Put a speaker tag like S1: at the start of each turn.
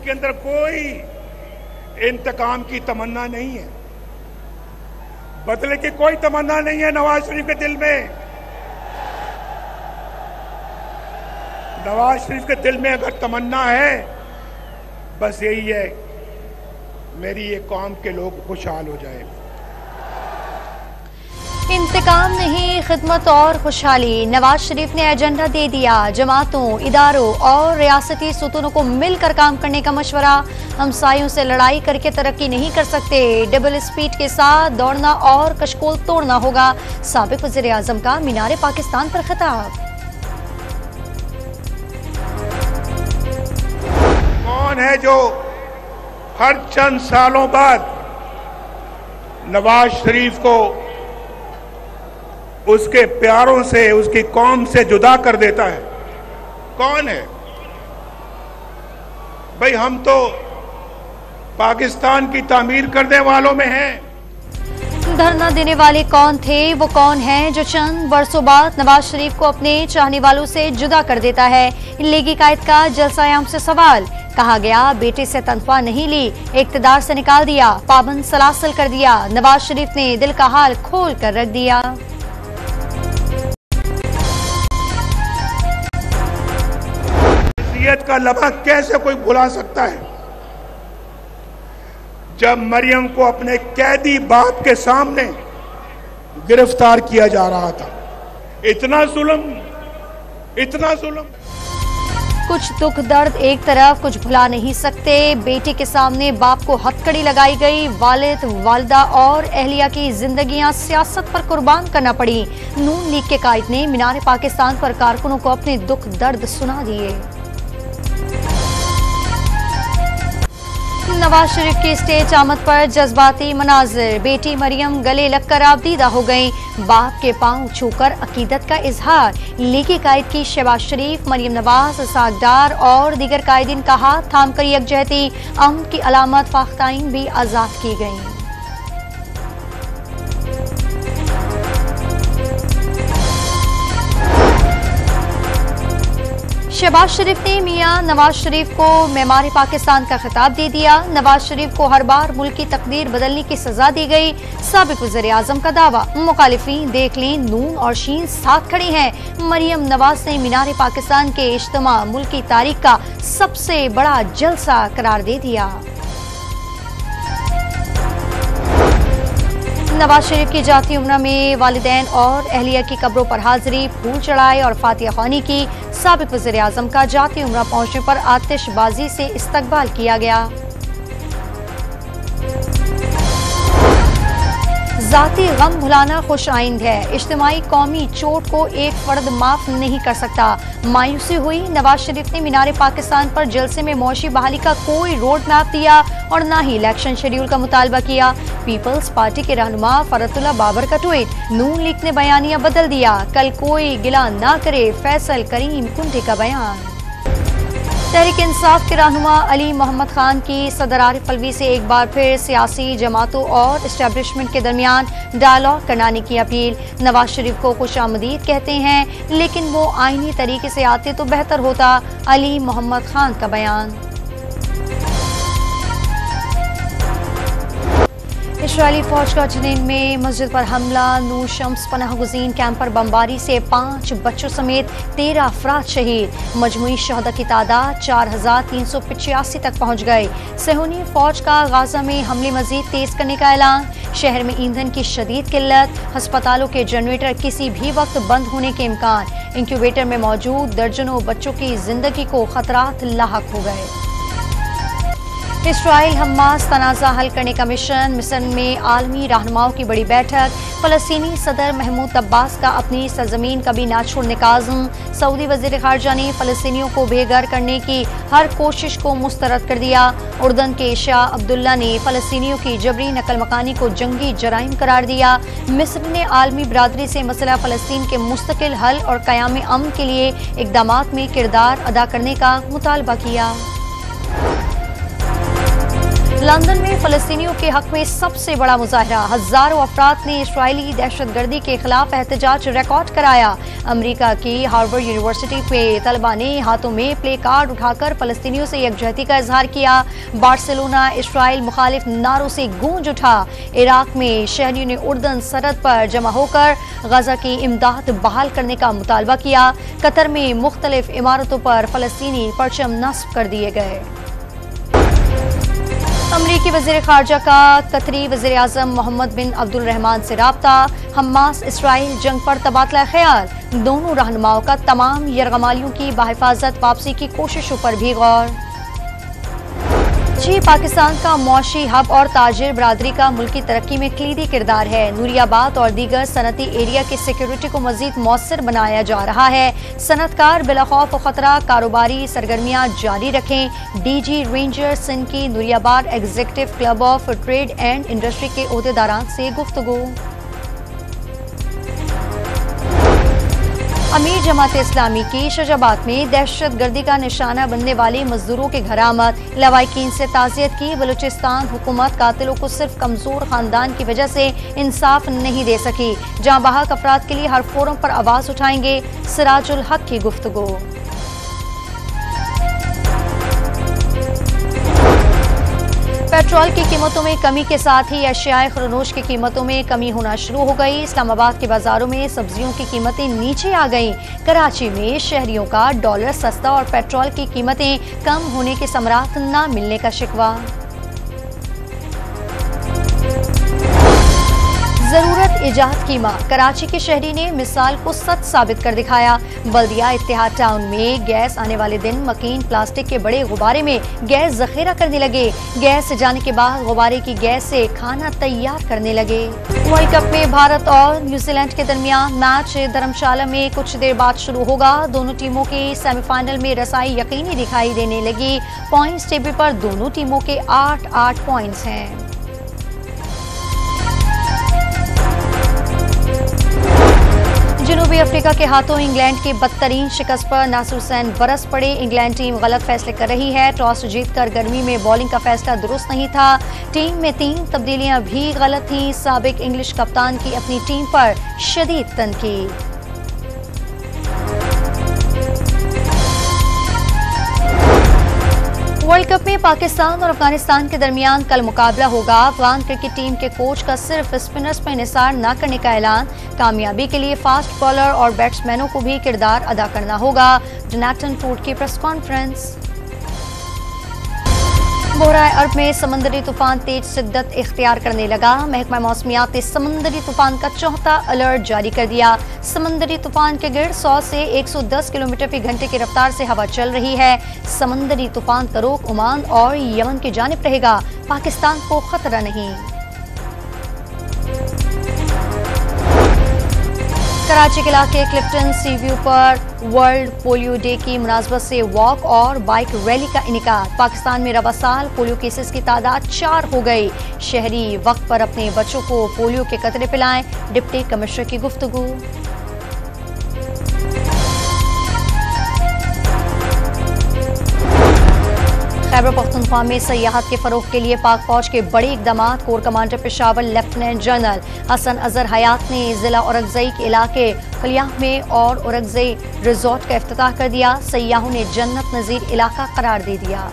S1: के अंदर कोई इंतकाम की तमन्ना नहीं है, बदले की कोई तमन्ना नहीं है नवाज शरीफ के दिल में। नवाज शरीफ के दिल में अगर तमन्ना है, बस यही है, मेरी ये कौम के लोग खुशहाल हो जाए।
S2: इंतकाम नहीं, खिदमत और खुशहाली। नवाज शरीफ ने एजेंडा दे दिया, जमातों, इदारों और रियासती सुतूनों को मिलकर काम करने का मशवरा। हमसायों से लड़ाई करके तरक्की नहीं कर सकते, डबल स्पीड के साथ दौड़ना और कशकोल तोड़ना होगा। साबिक वज़ीर आज़म का मीनार पाकिस्तान पर खिताब।
S1: कौन है जो हर चंद सालों बाद नवाज शरीफ को उसके प्यारों से, उसकी कौम से जुदा कर देता है? कौन है भाई? हम तो पाकिस्तान की तामीर करने वालों में हैं।
S2: धरना देने वाले कौन थे? वो कौन है जो चंद बरसों बाद नवाज शरीफ को अपने चाहने वालों से जुदा कर देता है? लीगी कायद का जलसा-ए-आम से सवाल। कहा गया बेटे से तनख्वाह नहीं ली, इक्तदार से निकाल दिया, पाबंद सलासल कर दिया। नवाज शरीफ ने दिल का हाल खोल कर रख दिया।
S1: का लम्हा कैसे कोई भुला सकता है जब मरियम को अपने कैदी बाप के सामने गिरफ्तार किया जा रहा था? इतना जुल्म, इतना जुल्म।
S2: कुछ दुख दर्द एक तरफ, कुछ भुला नहीं सकते। बेटे के सामने बाप को हथकड़ी लगाई गई, वालिद, वालिदा और अहलिया की जिंदगियां सियासत पर कुर्बान करना पड़ी। नून लीग के कायद ने मीनार पाकिस्तान पर कारकुनों को अपने दुख दर्द सुना दिए। नवाज शरीफ की स्टेज आमद पर जज्बाती मनाजिर। बेटी मरियम गले लगकर आबदीदा हो गई, बाप के पांव छूकर अकीदत का इजहार। लीगी कायद की शहबाज शरीफ, मरियम नवाज, इसाक डार और दीगर कायदीन का हाथ थाम कर यकजहती, अमन की अलामत फाख्ताइन भी आजाद की गई। शहबाज शरीफ ने मियां नवाज शरीफ को मेमार पाकिस्तान का खिताब दे दिया। नवाज शरीफ को हर बार मुल्क की तकदीर बदलने की सजा दी गई। साबिक वज़ीर आज़म का दावा, मुखालिफिन देख लें, नून और शीन साथ खड़े हैं। मरियम नवाज ने मीनार पाकिस्तान के इज्तिमा मुल्क की तारीख का सबसे बड़ा जलसा करार दे दिया। नवाज शरीफ की जाती उम्र में वालिदैन और अहलिया की कब्रों पर हाजिरी, फूल चढ़ाए और फातिहा ख्वानी की। साबिक वज़ीर आज़म का जाती उम्र पहुंचने पर आतिशबाजी से इस्तकबाल किया गया। जाती गम भुलाना खुश आइंद है, इज्तिमाई कौमी चोट को एक फर्द माफ नहीं कर सकता। मायूसी हुई। नवाज शरीफ ने मीनार पाकिस्तान पर जलसे में मौशी बहाली का कोई रोड मैप दिया और न ही इलेक्शन शेड्यूल का मुतालबा किया। पीपल्स पार्टी के रहनुमा फरतुल्लाह बाबर का ट्वीट। नून लीग ने बयानिया बदल दिया, कल कोई गिला ना करे, फैसल करीम कुंटे का बयान। तहरीक इंसाफ के रहनुमा अली मोहम्मद खान की सदर आरिफ अलवी से एक बार फिर सियासी जमातों और इस्टेब्लिशमेंट के दरमियान डायलॉग कराने की अपील। नवाज शरीफ को खुशामदीद कहते हैं, लेकिन वो आईनी तरीके से आते तो बेहतर होता। अली मोहम्मद खान का बयान। इस्राएली फौज का जनीन में मस्जिद पर हमला। नूर शम्स पनाह गुज़ीन कैंप पर बमबारी से 5 बच्चों समेत 13 अफराद शहीद। मजमूई शहदा की तादाद 4385 तक पहुँच गई। सेहूनी फौज का गाजा में हमले मजीद तेज करने का ऐलान। शहर में ईंधन की शदीद किल्लत, अस्पतालों के जनरेटर किसी भी वक्त बंद होने के इम्कान। इंक्यूबेटर में मौजूद दर्जनों बच्चों की जिंदगी को खतरात लाहक हो गए। इसराइल हमास तनाज़ा हल करने का मिशन। मिस्र में आलमी रहनुमाओं की बड़ी बैठक। फ़लस्तीनी सदर महमूद अब्बास का अपनी सरजमीन कभी ना छोड़ने का आज़म। सऊदी वज़ीर ख़ारजा ने फ़लस्तीनियों को बेघर करने की हर कोशिश को मुस्तरद कर दिया। उर्दन के शाह अब्दुल्ला ने फ़लस्तीनियों की जबरी नकल मकानी को जंगी जराइम करार दिया। मिस्र ने आलमी बरादरी से मसला फ़लस्तीन के मुस्तकिल हल और क़याम अमन के लिए इक़दामात में किरदार अदा करने का मुतालबा किया। लंदन में फलस्तीनियों के हक में सबसे बड़ा मुजाहरा, हजारों अफराद ने इस्राएली दहशतगर्दी के खिलाफ एहतजाज रिकॉर्ड कराया। अमेरिका की हार्वर्ड यूनिवर्सिटी में तलबा ने हाथों में प्ले कार्ड उठाकर फलस्तीनियों से यकजहती का इजहार किया। बार्सिलोना इस्राएल मुखालिफ नारों से गूंज उठा। इराक में शहरियों ने उर्दन सरहद पर जमा होकर गजा की इमदाद बहाल करने का मुतालबा किया। कतर में मुख्तलिफ इमारतों पर फलस्तीनी परचम नस्ब कर दिए गए। अमरीकी वज़ीर ख़ारजा का कतरी वज़ीर आज़म मोहम्मद बिन अब्दुल रहमान से राब्ता। हमास इसराइल जंग पर तबादला ख्याल, दोनों रहनुमाओं का तमाम यरगमालियों की बाहिफाजत वापसी की कोशिशों पर भी गौर। पाकिस्तान का मौशी हब और ताजिर बरादरी का मुल्की तरक्की में क्लीदी किरदार है। नूरियाबाद और दीगर सनती एरिया की सिक्योरिटी को मजीद मौसर बनाया जा रहा है। सनतकार बिला खौफ और खतरा कारोबारी सरगर्मियां जारी रखें। DG रेंजर सिंध की Nooriabad executive club of trade and industry के ओहदेदारान से गुफ्तगू। अमीर जमात इस्लामी की शजाबाद में दहशतगर्दी का निशाना बनने वाले मजदूरों के घर आमद। लवाकिन से ताज़ियत की। बलूचिस्तान हुकूमत कातिलों को सिर्फ कमजोर खानदान की वजह से इंसाफ नहीं दे सकी। जहां बाहक अफराद के लिए हर फोरम पर आवाज उठाएंगे। सिराजुल हक की गुफ्तगू। पेट्रोल की कीमतों में कमी के साथ ही अशियाए खरनोश की कीमतों में कमी होना शुरू हो गई। इस्लामाबाद के बाजारों में सब्जियों की कीमतें नीचे आ गईं। कराची में शहरियों का डॉलर सस्ता और पेट्रोल की कीमतें कम होने के समरात न मिलने का शिकवा। जरूरत इजाद कीमा, कराची के शहरी ने मिसाल को सच साबित कर दिखाया। बल्दिया इत्तेहाद टाउन में गैस आने वाले दिन मकीन प्लास्टिक के बड़े गुब्बारे में गैस जखीरा करने लगे। गैस जाने के बाद गुब्बारे की गैस से खाना तैयार करने लगे। वर्ल्ड कप में भारत और न्यूजीलैंड के दरमियान मैच धर्मशाला में कुछ देर बाद शुरू होगा। दोनों टीमों की सेमीफाइनल में रसाई यकीनी दिखाई देने लगी। पॉइंट्स टेबल पर दोनों टीमों के 8-8 पॉइंट्स हैं। जनूबी अफ्रीका के हाथों इंग्लैंड की बदतरीन शिकस्त पर नासिर हुसैन बरस पड़े। इंग्लैंड टीम गलत फैसले कर रही है। टॉस जीतकर गर्मी में बॉलिंग का फैसला दुरुस्त नहीं था। टीम में 3 तब्दीलियां भी गलत थीं। साबिक इंग्लिश कप्तान की अपनी टीम पर शदीद तनकीद। वर्ल्ड कप में पाकिस्तान और अफगानिस्तान के दरमियान कल मुकाबला होगा। अफगान क्रिकेट टीम के कोच का सिर्फ स्पिनर्स पर इंहिसार न करने का ऐलान। कामयाबी के लिए फास्ट बॉलर और बैट्समैनों को भी किरदार अदा करना होगा। जोनाथन फूड की प्रेस कॉन्फ्रेंस। बोहरा अरब में समंदरी तूफान तेज शिद्दत इख्तियार करने लगा। महकमा मौसमियात ने समंदरी तूफान का 4था अलर्ट जारी कर दिया। समंदरी तूफान के गिर्द 100 से 110 किलोमीटर फी घंटे की रफ्तार से हवा चल रही है। समंदरी तूफान तरोक, ओमान और यमन की जानिब रहेगा। पाकिस्तान को खतरा नहीं। कराची के इलाके क्लिफ्टन सी व्यू पर वर्ल्ड पोलियो डे की मुनासबत से वॉक और बाइक रैली का इनेकाद। पाकिस्तान में रवा साल पोलियो केसेस की तादाद 4 हो गई। शहरी वक्त पर अपने बच्चों को पोलियो के कतरे पिलाएं। डिप्टी कमिश्नर की गुफ्तगू। खैबर पख्तूनख्वा में सयाहत के फरोग के लिए पाक फौज के बड़े इकदाम। Core commander Peshawar lieutenant general Hasan Azhar Hayat ने जिला औरंगजई के इलाके खलियाह में और औरंगजई रिजॉर्ट का इफ्तिताह कर दिया। सयाहों ने जन्नत नजीर इलाका करार दे दिया।